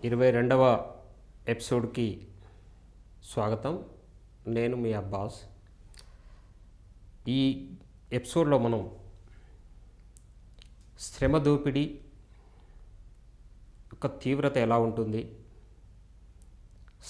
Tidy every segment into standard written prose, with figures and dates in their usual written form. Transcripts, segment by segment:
22వ ఎపిసోడ్కి స్వాగతం. నేను మీ అబ్బాస్. ఈ ఎపిసోడ్లో మనం శ్రమ దోపిడీ యొక్క తీవ్రత ఎలా ఉంటుంది,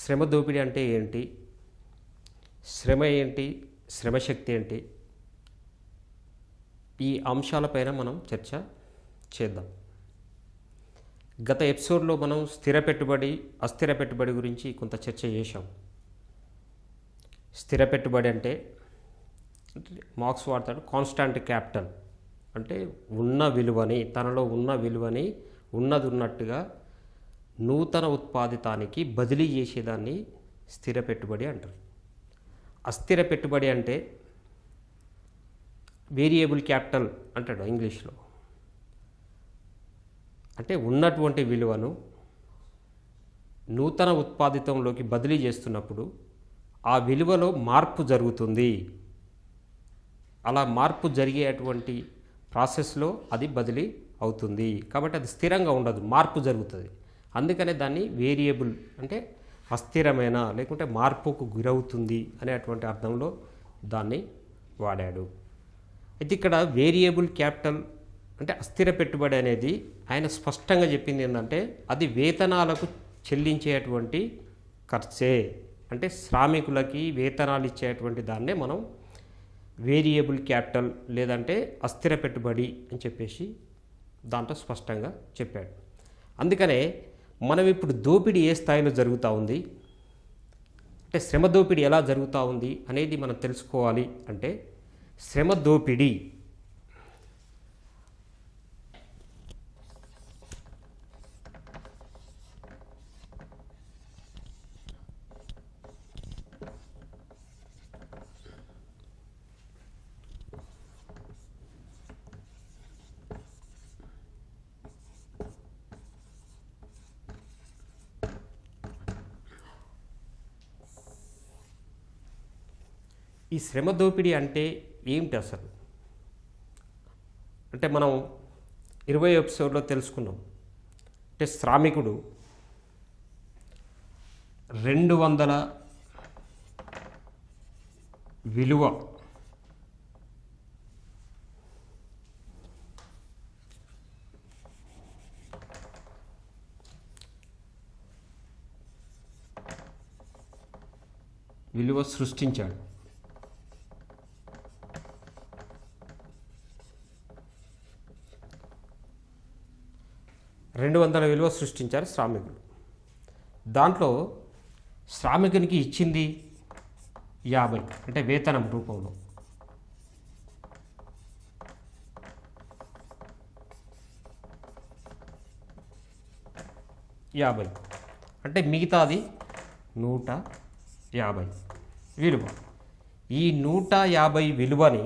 శ్రమ దోపిడీ అంటే ఏంటి, శ్రమ ఏంటి, శ్రమశక్తి ఏంటి, ఈ అంశాలపైన మనం చర్చ చేద్దాం. గత ఎపిసోడ్లో మనం స్థిర పెట్టుబడి, అస్థిర పెట్టుబడి గురించి కొంత చర్చ చేశాం. స్థిర పెట్టుబడి అంటే మార్క్స్ వాడతాడు, కాన్స్టాంట్ క్యాపిటల్ అంటే ఉన్న విలువని, తనలో ఉన్న విలువని ఉన్నది ఉన్నట్టుగా నూతన ఉత్పాదితానికి బదిలీ చేసేదాన్ని స్థిర పెట్టుబడి అంటారు. అస్థిర పెట్టుబడి అంటే వేరియబుల్ క్యాపిటల్ అంటాడు ఇంగ్లీష్లో. అంటే ఉన్నటువంటి విలువను నూతన ఉత్పాదితంలోకి బదిలీ చేస్తున్నప్పుడు ఆ విలువలో మార్పు జరుగుతుంది. అలా మార్పు జరిగేటువంటి ప్రాసెస్లో అది బదిలీ అవుతుంది. కాబట్టి అది స్థిరంగా ఉండదు, మార్పు జరుగుతుంది. అందుకనే దాన్ని వేరియబుల్ అంటే అస్థిరమైన లేకుంటే మార్పుకు గురవుతుంది అనేటువంటి అర్థంలో దాన్ని వాడాడు. అయితే ఇక్కడ వేరియబుల్ క్యాపిటల్ అంటే అస్థిర పెట్టుబడి అనేది ఆయన స్పష్టంగా చెప్పింది ఏంటంటే అది వేతనాలకు చెల్లించేటువంటి ఖర్చే. అంటే శ్రామికులకి వేతనాలు ఇచ్చేటువంటి దాన్నే మనం వేరియబుల్ క్యాపిటల్ లేదంటే అస్థిర పెట్టుబడి అని చెప్పేసి దాంట్లో స్పష్టంగా చెప్పాడు. అందుకనే మనం ఇప్పుడు దోపిడీ ఏ స్థాయిలో జరుగుతూ ఉంది, అంటే శ్రమ దోపిడీ ఎలా జరుగుతూ ఉంది అనేది మనం తెలుసుకోవాలి. అంటే శ్రమ దోపిడీ ఈ శ్రమ దోపిడీ అంటే ఏమిటి అసలు? అంటే మనం 20 ఎపిసోడ్లో తెలుసుకున్నాం. అంటే శ్రామికుడు 200 విలువ సృష్టించాడు. 200 విలువ సృష్టించారు శ్రామికులు. దాంట్లో శ్రామికునికి ఇచ్చింది 50 అంటే వేతనం రూపంలో. అంటే మిగతాది 150 విలువ. ఈ 150 విలువని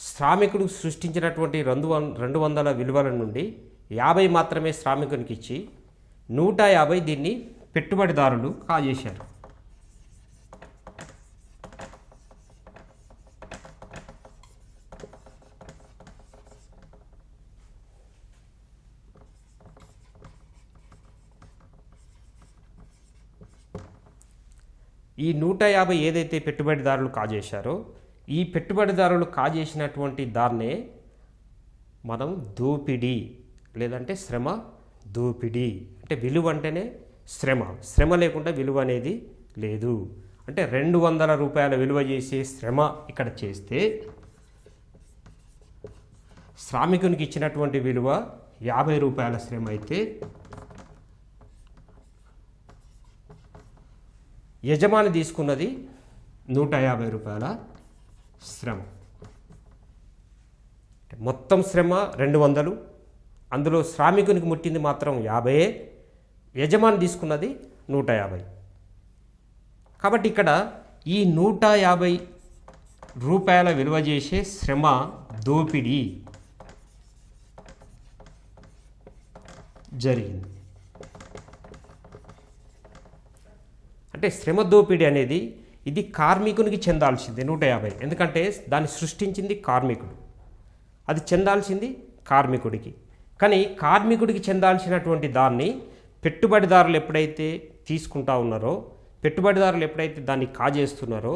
శ్రామికుడు సృష్టించినటువంటి 200 విలువల నుండి 50 మాత్రమే శ్రామికునికి ఇచ్చి 150 దీన్ని పెట్టుబడిదారులు కాజేశారు. ఈ 150 ఏదైతే పెట్టుబడిదారులు కాజేశారో ఈ పెట్టుబడిదారులు కాజేసినటువంటి దాన్నే మనం దోపిడీ లేదంటే శ్రమ దోపిడీ. అంటే విలువ అంటేనే శ్రమ, శ్రమ లేకుండా విలువ అనేది లేదు. అంటే 200 రూపాయల విలువ చేసే శ్రమ ఇక్కడ చేస్తే శ్రామికునికి ఇచ్చినటువంటి విలువ 50 రూపాయల శ్రమ అయితే యజమాని తీసుకున్నది 150 రూపాయల శ్రమ. మొత్తం శ్రమ 200, అందులో శ్రామికునికి ముట్టింది మాత్రం 50, యజమాని తీసుకున్నది 150. కాబట్టి ఇక్కడ ఈ 150 రూపాయల విలువ చేసే శ్రమ దోపిడీ జరిగింది. అంటే శ్రమ దోపిడీ అనేది ఇది కార్మికునికి చెందాల్సింది 150, ఎందుకంటే దాన్ని సృష్టించింది కార్మికుడు, అది చెందాల్సింది కార్మికుడికి. కానీ కార్మికుడికి చెందాల్సినటువంటి దాన్ని పెట్టుబడిదారులు ఎప్పుడైతే తీసుకుంటా ఉన్నారో, పెట్టుబడిదారులు ఎప్పుడైతే దాన్ని కాజేస్తున్నారో,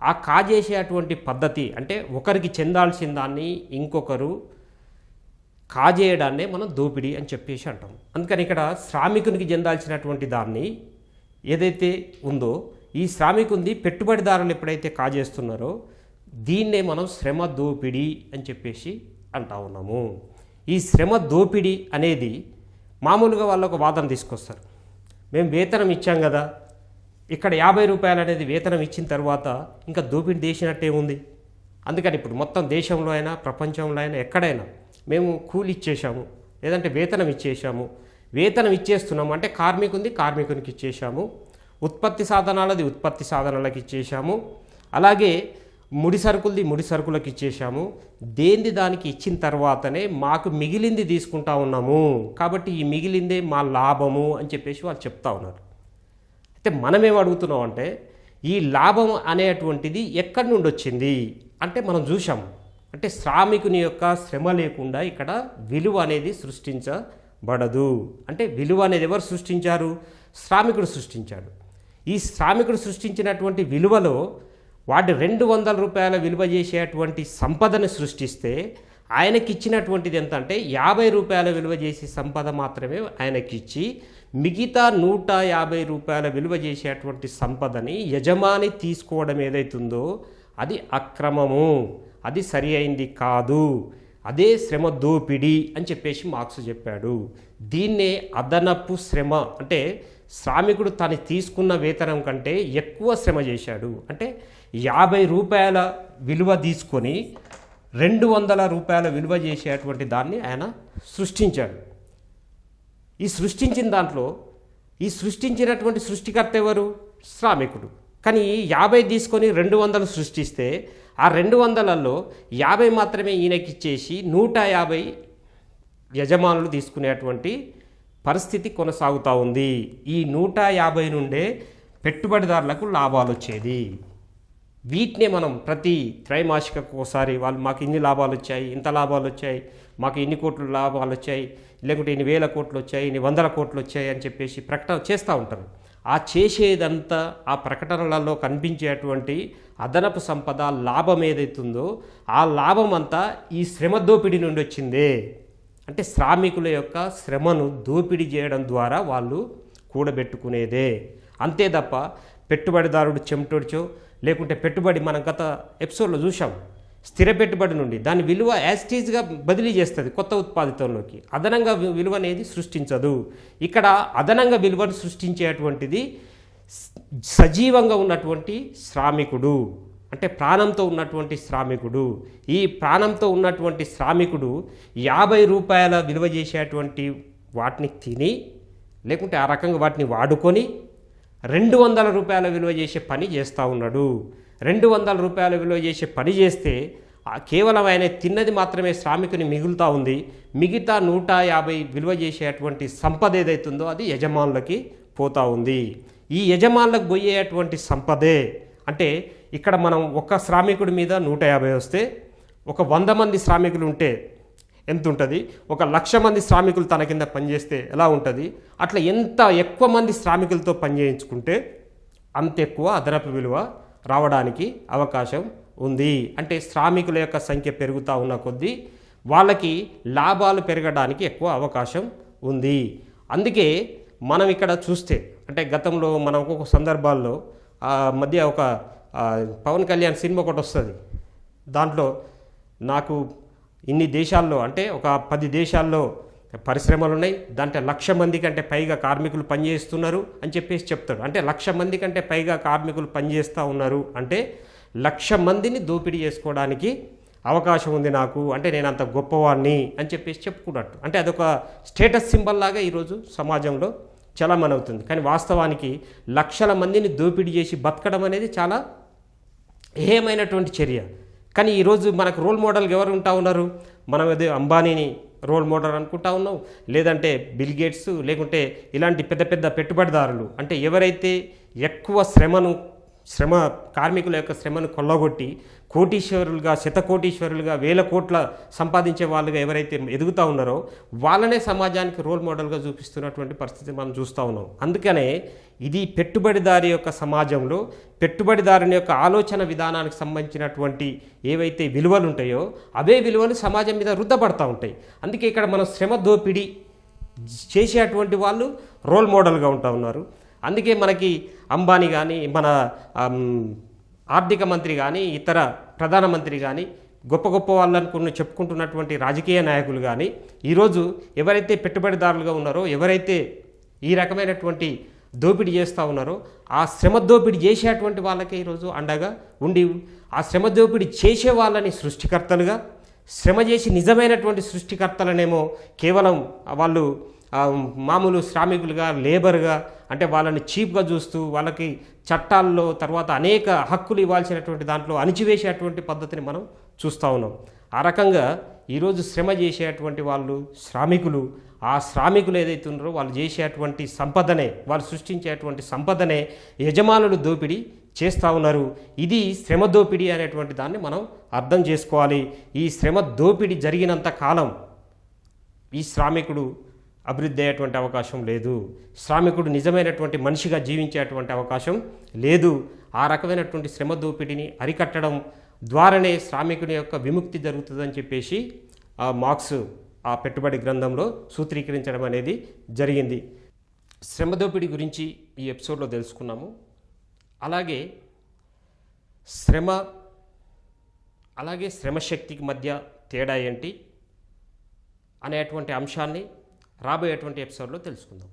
ఆ కాజేసేటువంటి పద్ధతి అంటే ఒకరికి చెందాల్సిన దాన్ని ఇంకొకరు కాజేయడాన్నే మనం దోపిడీ అని చెప్పేసి అంటాం. అందుకని ఇక్కడ శ్రామికునికి చెందాల్సినటువంటి దాన్ని ఏదైతే ఉందో, ఈ శ్రామికుంది పెట్టుబడిదారులు ఎప్పుడైతే కాజేస్తున్నారో దీన్నే మనం శ్రమ దోపిడీ అని చెప్పేసి అంటా ఉన్నాము. ఈ శ్రమ దోపిడీ అనేది మామూలుగా వాళ్ళు ఒక వాదన తీసుకొస్తారు. మేము వేతనం ఇచ్చాం కదా, ఇక్కడ 50 రూపాయలు అనేది వేతనం ఇచ్చిన తర్వాత ఇంకా దోపిడీ చేసినట్టే ఉంది. అందుకని ఇప్పుడు మొత్తం దేశంలో అయినా ప్రపంచంలో అయినా ఎక్కడైనా మేము కూలి ఇచ్చేసాము, లేదంటే వేతనం ఇచ్చేసాము. వేతనం ఇచ్చేస్తున్నాము అంటే కార్మికునికి ఇచ్చేసాము, ఉత్పత్తి సాధనాలది ఉత్పత్తి సాధనాలకు ఇచ్చేసాము, అలాగే ముడి సరుకులకు ఇచ్చేసాము. దేంది దానికి ఇచ్చిన తర్వాతనే మాకు మిగిలింది తీసుకుంటా ఉన్నాము, కాబట్టి ఈ మిగిలిందే మా లాభము అని చెప్పేసి వాళ్ళు చెప్తా ఉన్నారు. అయితే మనమేం అడుగుతున్నాం అంటే ఈ లాభం అనేటువంటిది ఎక్కడి నుండి వచ్చింది అంటే మనం చూసాము. అంటే శ్రామికుని యొక్క శ్రమ లేకుండా ఇక్కడ విలువ అనేది సృష్టించబడదు. అంటే విలువ అనేది ఎవరు సృష్టించారు? శ్రామికుడు సృష్టించాడు. ఈ శ్రామికుడు సృష్టించినటువంటి విలువలో వాటి 200 రూపాయల విలువ చేసేటువంటి సంపదను సృష్టిస్తే ఆయనకి ఇచ్చినటువంటిది ఎంత అంటే 50 రూపాయల విలువ చేసే సంపద మాత్రమే ఆయనకిచ్చి మిగతా 150 రూపాయల విలువ చేసేటువంటి సంపదని యజమాని తీసుకోవడం ఏదైతుందో అది అక్రమము, అది సరి అయింది కాదు, అదే శ్రమ దోపిడీ అని చెప్పేసి మార్క్స్ చెప్పాడు. దీన్నే అదనపు శ్రమ అంటే శ్రామికుడు తను తీసుకున్న వేతనం కంటే ఎక్కువ శ్రమ చేశాడు. అంటే 50 రూపాయల విలువ తీసుకొని 200 రూపాయల విలువ చేసేటువంటి దాన్ని ఆయన సృష్టించాడు. ఈ సృష్టించిన దాంట్లో ఈ సృష్టించినటువంటి సృష్టికర్త ఎవరు? శ్రామికుడు. కానీ 50 తీసుకొని 200 సృష్టిస్తే ఆ 200లలో 50 మాత్రమే ఈయనకి ఇచ్చేసి 150 యజమానులు తీసుకునేటువంటి పరిస్థితి కొనసాగుతూ ఉంది. ఈ 150 నుండే పెట్టుబడిదారులకు లాభాలు వచ్చేది. వీటినే మనం ప్రతి త్రైమాసికకు ఒకసారి వాళ్ళు మాకు ఇన్ని లాభాలు వచ్చాయి, ఇంత లాభాలు వచ్చాయి, మాకు ఇన్ని కోట్లు లాభాలు వచ్చాయి, లేకుంటే ఇన్ని వేల కోట్లు వచ్చాయి, ఇన్ని 100 కోట్లు వచ్చాయి అని చెప్పేసి ప్రకటన చేస్తూ ఉంటారు. ఆ చేసేదంతా ఆ ప్రకటనలలో కనిపించేటువంటి అదనపు సంపద లాభం ఏదైతుందో ఆ లాభం అంతా ఈ శ్రమ దోపిడీ నుండి వచ్చిందే. అంటే శ్రామికుల యొక్క శ్రమను దోపిడీ చేయడం ద్వారా వాళ్ళు కూడబెట్టుకునేదే. అంతే తప్ప పెట్టుబడిదారుడు చెమటొడిచో లేకుంటే పెట్టుబడి మనం గత ఎపిసోడ్లో చూసాం, స్థిర పెట్టుబడి నుండి దాని విలువ యాస్టీజ్గా బదిలీ చేస్తుంది కొత్త ఉత్పాదితంలోకి, అదనంగా విలువ అనేది సృష్టించదు. ఇక్కడ అదనంగా విలువను సృష్టించేటువంటిది సజీవంగా ఉన్నటువంటి శ్రామికుడు, అంటే ప్రాణంతో ఉన్నటువంటి శ్రామికుడు. ఈ ప్రాణంతో ఉన్నటువంటి శ్రామికుడు 50 రూపాయల విలువ చేసేటువంటి వాటిని తిని లేకుంటే ఆ రకంగా వాటిని వాడుకొని 200 రూపాయల విలువ చేసే పని చేస్తూ ఉన్నాడు. 200 రూపాయల విలువ చేసే పని చేస్తే కేవలం ఆయన తిన్నది మాత్రమే శ్రామికుని మిగులుతూ ఉంది. మిగతా 150 విలువ చేసేటువంటి సంపద ఏదైతుందో అది యజమానులకి పోతూ ఉంది. ఈ యజమానులకు పోయేటువంటి సంపదే అంటే ఇక్కడ మనం ఒక శ్రామికుడి మీద 150 వస్తే ఒక 100 మంది శ్రామికులు ఉంటే ఎంత ఉంటుంది, ఒక 1,00,000 మంది శ్రామికులు తన కింద పనిచేస్తే ఎలా ఉంటుంది, అట్లా ఎంత ఎక్కువ మంది శ్రామికులతో పనిచేయించుకుంటే అంత ఎక్కువ అదనపు విలువ రావడానికి అవకాశం ఉంది. అంటే శ్రామికుల యొక్క సంఖ్య పెరుగుతూ ఉన్న కొద్దీ వాళ్ళకి లాభాలు పెరగడానికి ఎక్కువ అవకాశం ఉంది. అందుకే మనం ఇక్కడ చూస్తే అంటే గతంలో మనం ఒక్కొక్క సందర్భాల్లో మధ్య ఒక పవన్ కళ్యాణ్ సినిమా ఒకటి వస్తుంది, దాంట్లో నాకు ఇన్ని దేశాల్లో అంటే ఒక 10 దేశాల్లో పరిశ్రమలు ఉన్నాయి, దాంట్లో 1,00,000 మంది కంటే పైగా కార్మికులు పనిచేస్తున్నారు అని చెప్పేసి చెప్తాడు. అంటే 1,00,000 మంది కంటే పైగా కార్మికులు పనిచేస్తూ ఉన్నారు అంటే 1,00,000 మందిని దోపిడీ చేసుకోవడానికి అవకాశం ఉంది నాకు, అంటే నేను అంత గొప్పవాడిని అని చెప్పేసి చెప్పుకున్నట్టు. అంటే అదొక స్టేటస్ సింబల్ లాగా ఈరోజు సమాజంలో చలామణి అవుతుంది. కానీ వాస్తవానికి 1,00,000 మందిని దోపిడీ చేసి బతకడం అనేది చాలా హేయమైనటువంటి చర్య. కానీ ఈరోజు మనకు రోల్ మోడల్గా ఎవరు ఉంటా ఉన్నారు? మనం అదే అంబానీని రోల్ మోడల్ అనుకుంటా ఉన్నాం, లేదంటే బిల్ గేట్స్, లేకుంటే ఇలాంటి పెద్ద పెద్ద పెట్టుబడిదారులు. అంటే ఎవరైతే ఎక్కువ శ్రమను కార్మికుల యొక్క శ్రమను కొల్లగొట్టి కోటీశ్వరులుగా, శతకోటీశ్వరులుగా, వేల కోట్ల సంపాదించే వాళ్ళుగా ఎవరైతే ఎదుగుతూ ఉన్నారో వాళ్ళనే సమాజానికి రోల్ మోడల్గా చూపిస్తున్నటువంటి పరిస్థితి మనం చూస్తూ ఉన్నాం. అందుకనే ఇది పెట్టుబడిదారి యొక్క సమాజంలో పెట్టుబడిదారుని యొక్క ఆలోచన విధానానికి సంబంధించినటువంటి ఏవైతే విలువలు ఉంటాయో అవే విలువలు సమాజం మీద రుద్దపడతా ఉంటాయి. అందుకే ఇక్కడ మనం శ్రమ దోపిడీ చేసేటువంటి వాళ్ళు రోల్ మోడల్గా ఉంటా ఉన్నారు. అందుకే మనకి అంబానీ కానీ, మన ఆర్థిక మంత్రి కానీ, ఇతర ప్రధానమంత్రి కానీ, గొప్ప గొప్ప వాళ్ళనుకుని చెప్పుకుంటున్నటువంటి రాజకీయ నాయకులు కానీ ఈరోజు ఎవరైతే పెట్టుబడిదారులుగా ఉన్నారో, ఎవరైతే ఈ రకమైనటువంటి దోపిడీ చేస్తూ ఉన్నారో ఆ శ్రమ దోపిడీ చేసేటువంటి వాళ్ళకే ఈరోజు అండగా ఉండి ఆ శ్రమ దోపిడీ చేసే వాళ్ళని సృష్టికర్తలుగా, శ్రమ చేసి నిజమైనటువంటి సృష్టికర్తలనేమో కేవలం వాళ్ళు మామూలు శ్రామికులుగా, లేబర్గా, అంటే వాళ్ళని చీప్గా చూస్తూ వాళ్ళకి చట్టాల్లో తర్వాత అనేక హక్కులు ఇవ్వాల్సినటువంటి దాంట్లో అణిచివేసేటువంటి పద్ధతిని మనం చూస్తూ ఉన్నాం. ఆ రకంగా ఈరోజు శ్రమ చేసేటువంటి వాళ్ళు శ్రామికులు, ఆ శ్రామికులు ఏదైతే ఉన్నారో వాళ్ళు చేసేటువంటి సంపదనే, వాళ్ళు సృష్టించేటువంటి సంపదనే యజమానులు దోపిడీ చేస్తూ ఉన్నారు. ఇది శ్రమ దోపిడీ అనేటువంటి దాన్ని మనం అర్థం చేసుకోవాలి. ఈ శ్రమ దోపిడీ జరిగినంత కాలం ఈ శ్రామికుడు అభివృద్ధి అయ్యేటువంటి అవకాశం లేదు. శ్రామికుడు నిజమైనటువంటి మనిషిగా జీవించేటువంటి అవకాశం లేదు. ఆ రకమైనటువంటి శ్రమ దోపిడీని అరికట్టడం ద్వారానే శ్రామికుని యొక్క విముక్తి జరుగుతుందని చెప్పేసి మార్క్స్ ఆ పెట్టుబడి గ్రంథంలో సూత్రీకరించడం అనేది జరిగింది. శ్రమ దోపిడీ గురించి ఈ ఎపిసోడ్లో తెలుసుకున్నాము. అలాగే శ్రమశక్తికి మధ్య తేడా ఏంటి అనేటువంటి అంశాన్ని రాబోయేటువంటి ఎపిసోడ్లో తెలుసుకుందాం.